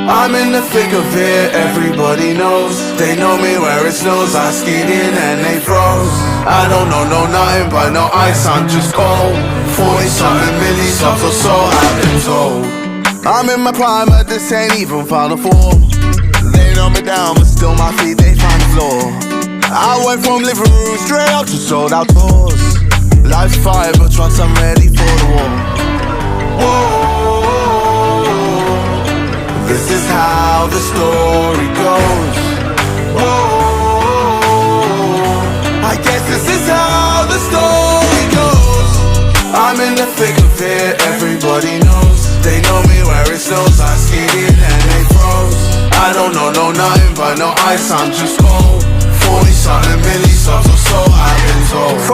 I'm in the thick of it, everybody knows. They know me where it snows, I skate in and they froze. I don't know nothing but no ice, I'm just cold. 40-something milli subs or so, I've been told. I'm in my prime, but this ain't even Final Four. They know me down, but still my feet, they find the floor. I went from living room straight up to sold out tours. Life's fire, but once I'm ready for the war. Whoa, this is how the story goes. Whoa, I guess this is how the story goes. I'm in the thick of it, everybody knows. They know me where it snows, I skated and they froze. I don't know nothing but no ice, I'm just cold. 40-something milli subs or so, I've been told.